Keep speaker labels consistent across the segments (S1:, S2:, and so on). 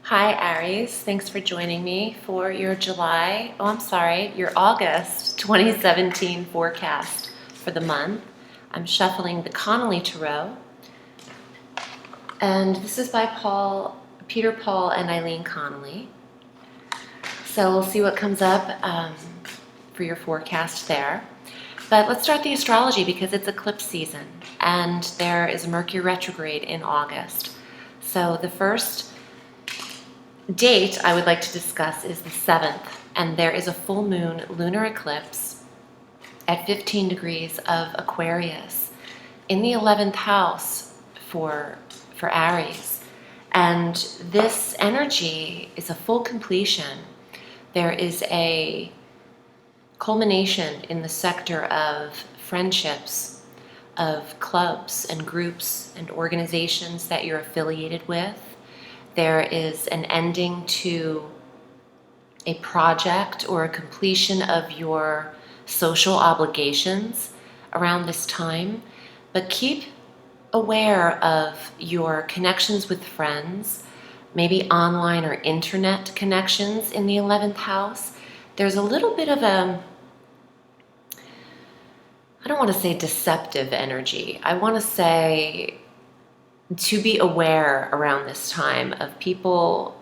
S1: Hi Aries, thanks for joining me for your your August 2017 forecast for the month. I'm shuffling the Connolly Tarot, and this is by Peter Paul and Eileen Connolly. So we'll see what comes up for your forecast there. But let's start the astrology because it's eclipse season, and there is Mercury retrograde in August. So the first date I would like to discuss is the 7th, and there is a full moon lunar eclipse at 15 degrees of Aquarius in the 11th house for Aries. And this energy is a full completion. There is a culmination in the sector of friendships, of clubs and groups and organizations that you're affiliated with. There is an ending to a project or a completion of your social obligations around this time, but keep aware of your connections with friends, maybe online or internet connections in the 11th house. There's a little bit of I don't want to say deceptive energy. I want to say to be aware around this time of people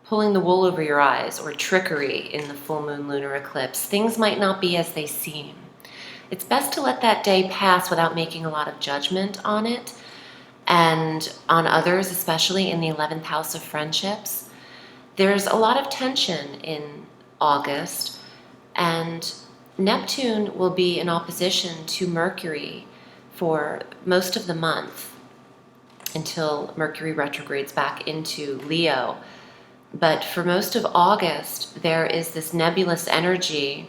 S1: pulling the wool over your eyes or trickery in the full moon lunar eclipse. Things might not be as they seem. It's best to let that day pass without making a lot of judgment on it and on others, especially in the 11th house of friendships. There's a lot of tension in August, and Neptune will be in opposition to Mercury for most of the month until Mercury retrogrades back into Leo. But for most of August, there is this nebulous energy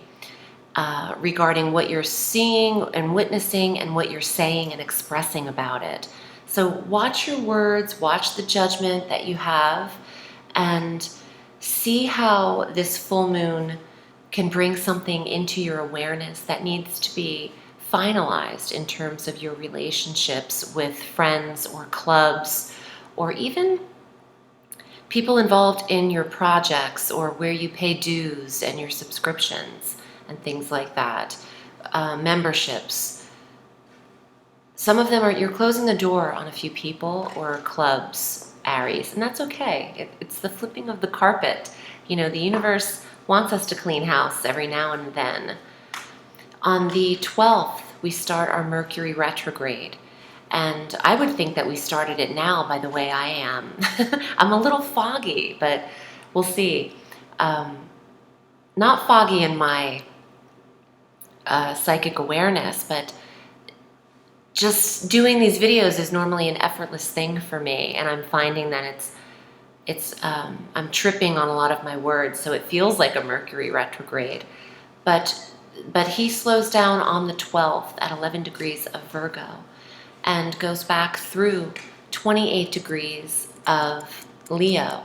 S1: regarding what you're seeing and witnessing and what you're saying and expressing about it. So watch your words, watch the judgment that you have, and see how this full moon can bring something into your awareness that needs to be finalized in terms of your relationships with friends or clubs, or even people involved in your projects or where you pay dues and your subscriptions and things like that. Memberships. Some of them you're closing the door on a few people or clubs, Aries, and that's okay. It's the flipping of the carpet. You know, the universe wants us to clean house every now and then. On the 12th, we start our Mercury retrograde. And I would think that we started it now by the way I am. I'm a little foggy, but we'll see. Not foggy in my psychic awareness, but just doing these videos is normally an effortless thing for me. And I'm finding that I'm tripping on a lot of my words, so it feels like a Mercury retrograde. But he slows down on the 12th at 11 degrees of Virgo and goes back through 28 degrees of Leo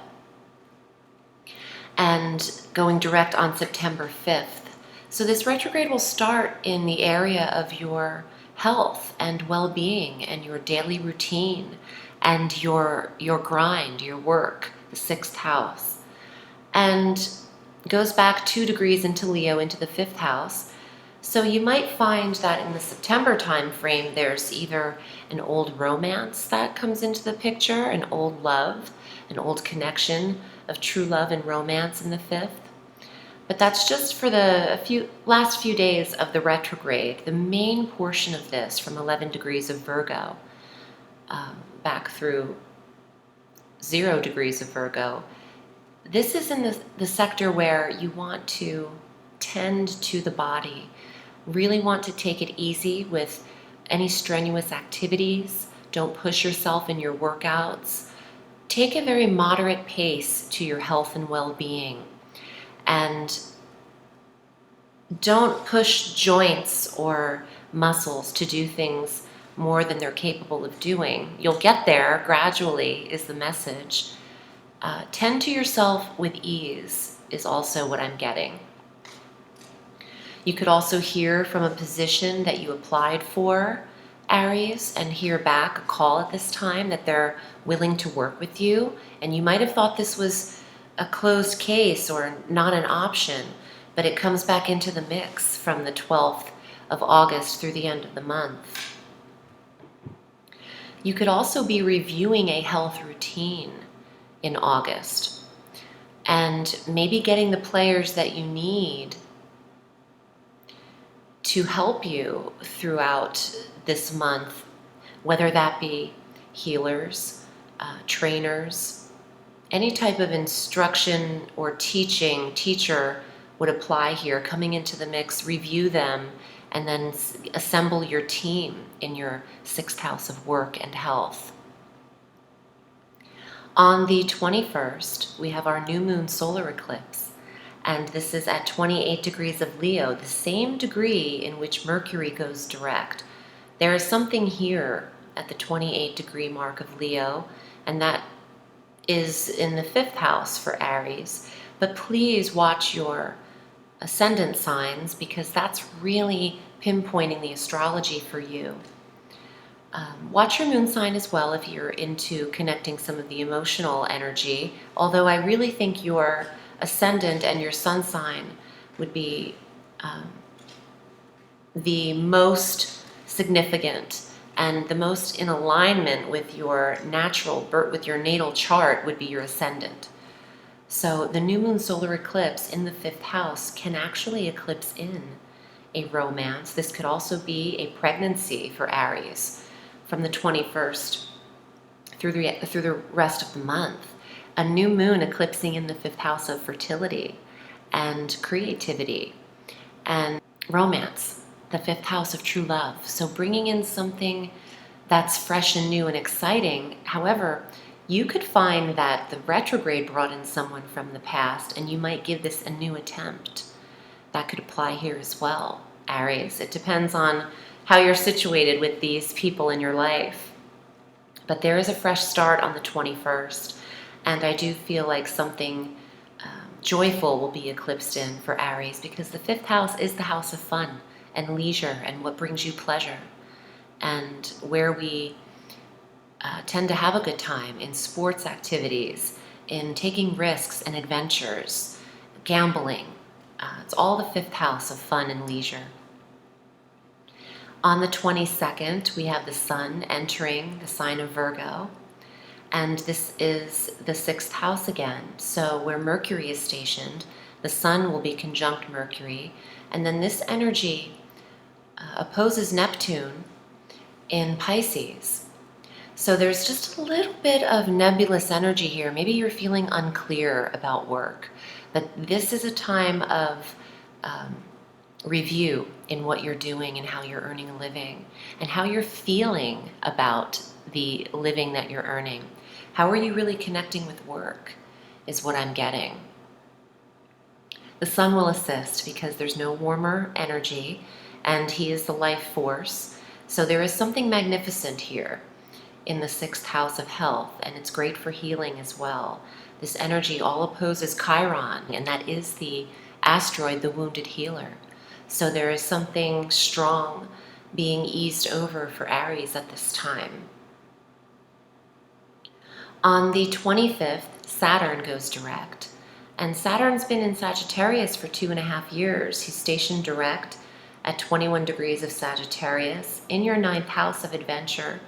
S1: and going direct on September 5th. So this retrograde will start in the area of your health and well-being and your daily routine and your grind, your work, the 6th house, and goes back 2 degrees into Leo, into the 5th house. So you might find that in the September time frame, there's either an old romance that comes into the picture, an old love, an old connection of true love and romance in the 5th. But that's just for the last few days of the retrograde. The main portion of this, from 11 degrees of Virgo back through 0 degrees of Virgo, this is in the sector where you want to tend to the body, really want to take it easy with any strenuous activities. Don't push yourself in your workouts. Take a very moderate pace to your health and well-being. And don't push joints or muscles to do things more than they're capable of doing. You'll get there gradually, is the message. Tend to yourself with ease is also what I'm getting. You could also hear from a position that you applied for, Aries and hear back a call at this time that they're willing to work with you. And you might have thought this was a closed case or not an option, but it comes back into the mix from the 12th of August through the end of the month. You could also be reviewing a health routine in August and maybe getting the players that you need to help you throughout this month, whether that be healers, trainers, any type of instruction or teacher would apply here, coming into the mix, review them, and then assemble your team in your 6th house of work and health. On the 21st, we have our new moon solar eclipse, and this is at 28 degrees of Leo, the same degree in which Mercury goes direct. There is something here at the 28 degree mark of Leo, and that is in the 5th house for Aries. But please watch your ascendant signs, because that's really pinpointing the astrology for you. Watch your moon sign as well if you're into connecting some of the emotional energy, although I really think your ascendant and your sun sign would be the most significant and the most in alignment with your with your natal chart would be your ascendant. So the new moon solar eclipse in the 5th house can actually eclipse in a romance. This could also be a pregnancy for Aries from the 21st through the rest of the month. A new moon eclipsing in the 5th house of fertility and creativity and romance, the 5th house of true love. So bringing in something that's fresh and new and exciting. However, you could find that the retrograde brought in someone from the past, and you might give this a new attempt. That could apply here as well, Aries. It depends on how you're situated with these people in your life. But there is a fresh start on the 21st, and I do feel like something joyful will be eclipsed in for Aries, because the 5th house is the house of fun and leisure and what brings you pleasure, and where we tend to have a good time in sports activities, in taking risks and adventures, gambling. It's all the 5th house of fun and leisure. On the 22nd, we have the sun entering the sign of Virgo, and this is the 6th house again. So where Mercury is stationed, the sun will be conjunct Mercury, and then this energy opposes Neptune in Pisces. So there's just a little bit of nebulous energy here. Maybe you're feeling unclear about work, but this is a time of review in what you're doing and how you're earning a living and how you're feeling about the living that you're earning. How are you really connecting with work is what I'm getting. The sun will assist because there's no warmer energy and he is the life force. So there is something magnificent here in the 6th house of health, and it's great for healing as well. This energy all opposes Chiron, and that is the asteroid, the wounded healer. So there is something strong being eased over for Aries at this time. On the 25th, Saturn goes direct, and Saturn's been in Sagittarius for 2.5 years. He's stationed direct at 21 degrees of Sagittarius in your 9th house of adventure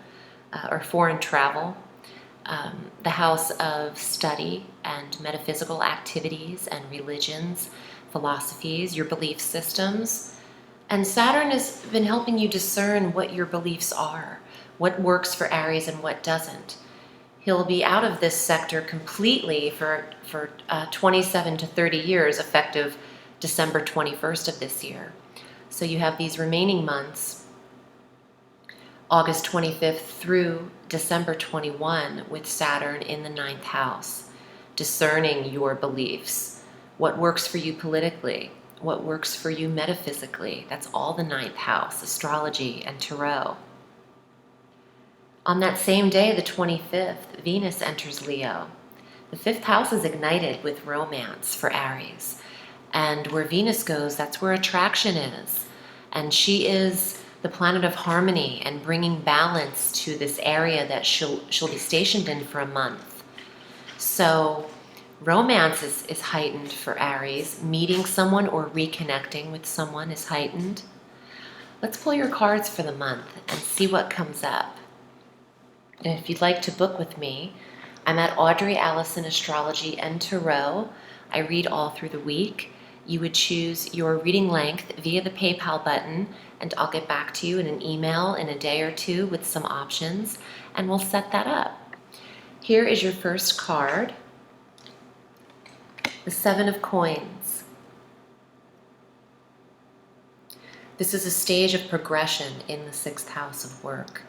S1: or foreign travel, the house of study and metaphysical activities and religions, philosophies, your belief systems. And Saturn has been helping you discern what your beliefs are, what works for Aries and what doesn't. He'll be out of this sector completely for 27 to 30 years, effective December 21st of this year. So you have these remaining months, August 25th through December 21, with Saturn in the 9th house, discerning your beliefs, what works for you politically, what works for you metaphysically. That's all the 9th house, astrology and tarot. On that same day, the 25th, Venus enters Leo. The 5th house is ignited with romance for Aries. And where Venus goes, that's where attraction is. And she is the planet of harmony and bringing balance to this area that she'll be stationed in for a month. So romance is heightened for Aries. Meeting someone or reconnecting with someone is heightened. Let's pull your cards for the month and see what comes up. And if you'd like to book with me, I'm at Audrey Alison Astrology and Tarot. I read all through the week. You would choose your reading length via the PayPal button, and I'll get back to you in an email in a day or two with some options, and we'll set that up. Here is your first card, the Seven of Coins. This is a stage of progression in the 6th house of work.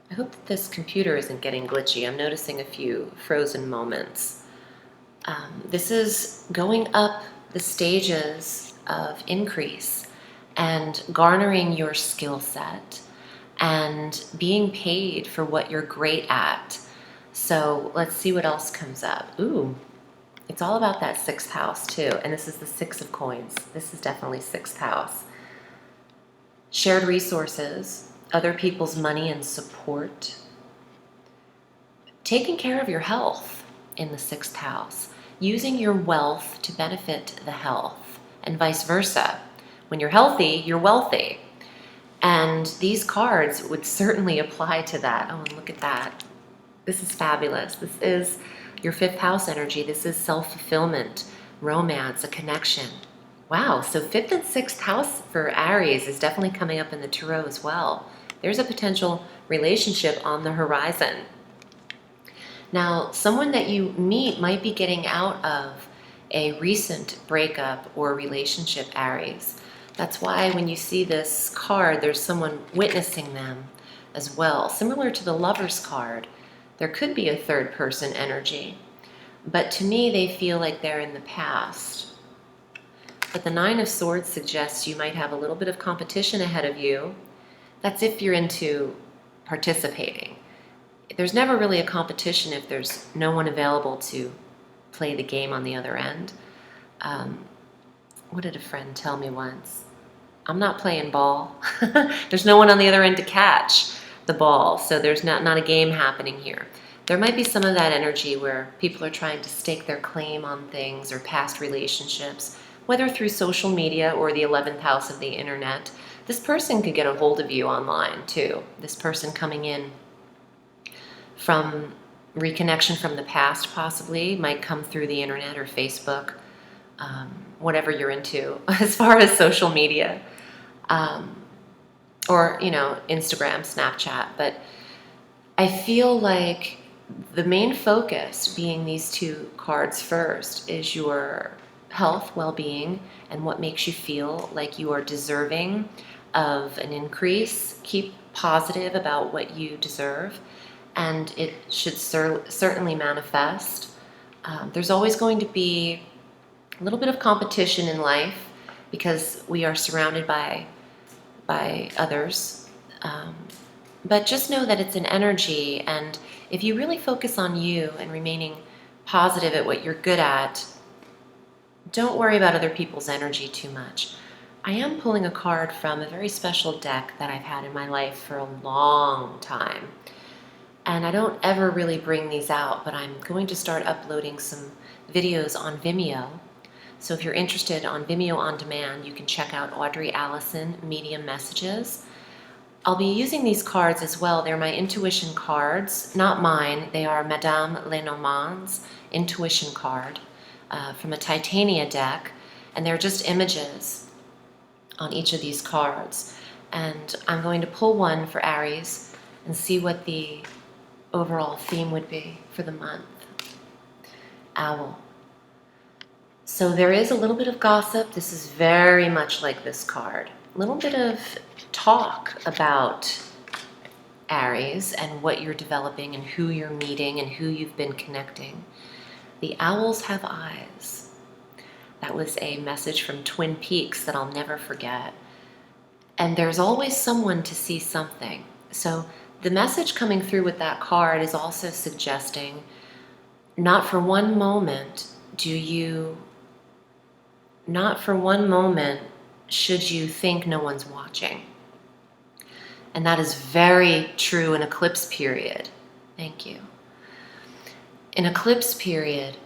S1: I hope that this computer isn't getting glitchy. I'm noticing a few frozen moments. This is going up the stages of increase and garnering your skill set and being paid for what you're great at. So let's see what else comes up. Ooh, it's all about that 6th house too. And this is the 6 of Coins. This is definitely 6th house. Shared resources, other people's money and support. Taking care of your health in the 6th house. Using your wealth to benefit the health, and vice versa. When you're healthy, you're wealthy. And these cards would certainly apply to that. Oh, and look at that. This is fabulous. This is your 5th house energy. This is self-fulfillment, romance, a connection. Wow, so 5th and 6th house for Aries is definitely coming up in the tarot as well. There's a potential relationship on the horizon. Now, someone that you meet might be getting out of a recent breakup or relationship, Aries. That's why when you see this card, there's someone witnessing them as well. Similar to the Lover's card, there could be a third person energy. But to me, they feel like they're in the past. But the 9 of Swords suggests you might have a little bit of competition ahead of you. That's if you're into participating. There's never really a competition if there's no one available to play the game on the other end. What did a friend tell me once? I'm not playing ball. There's no one on the other end to catch the ball, so there's not a game happening here. There might be some of that energy where people are trying to stake their claim on things or past relationships, whether through social media or the 11th house of the internet. This person could get a hold of you online too. This person coming in from reconnection from the past possibly might come through the internet or Facebook, whatever you're into as far as social media, or Instagram, Snapchat. But I feel like the main focus, being these 2 cards first, is your health, well-being, and what makes you feel like you are deserving of an increase. Keep positive about what you deserve, and it should certainly manifest. There's always going to be a little bit of competition in life because we are surrounded by others. But just know that it's an energy, and if you really focus on you and remaining positive at what you're good at, don't worry about other people's energy too much. I am pulling a card from a very special deck that I've had in my life for a long time. And I don't ever really bring these out, but I'm going to start uploading some videos on VIMEO. So if you're interested on VIMEO On Demand, you can check out Audrey Alison Medium Messages. I'll be using these cards as well. They're my intuition cards, not mine. They are Madame Lenormand's intuition card from a Titania deck, and they're just images on each of these cards. And I'm going to pull one for Aries and see what the overall theme would be for the month. Owl. So there is a little bit of gossip. This is very much like this card. A little bit of talk about Aries and what you're developing and who you're meeting and who you've been connecting. The owls have eyes. That was a message from Twin Peaks that I'll never forget. And there's always someone to see something. So the message coming through with that card is also suggesting, not for one moment should you think no one's watching. And that is very true in eclipse period. Thank you. In eclipse period,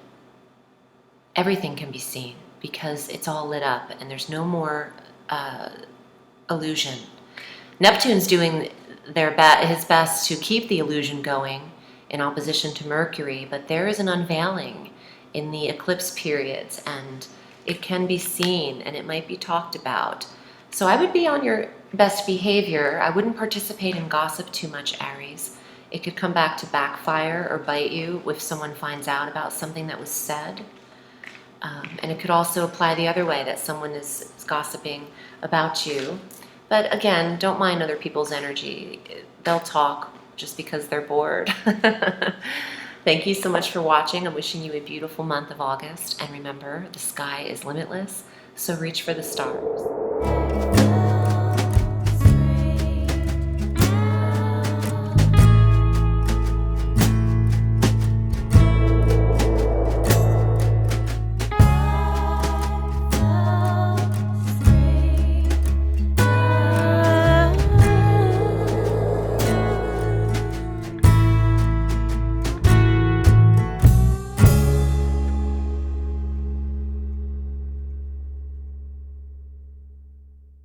S1: everything can be seen because it's all lit up and there's no more illusion. Neptune's doing his best to keep the illusion going in opposition to Mercury, but there is an unveiling in the eclipse periods, and it can be seen and it might be talked about. So I would be on your best behavior. I wouldn't participate in gossip too much, Aries. It could come back to backfire or bite you if someone finds out about something that was said. And it could also apply the other way, that someone is gossiping about you. But again, don't mind other people's energy. They'll talk just because they're bored. Thank you so much for watching. I'm wishing you a beautiful month of August. And remember, the sky is limitless, so reach for the stars.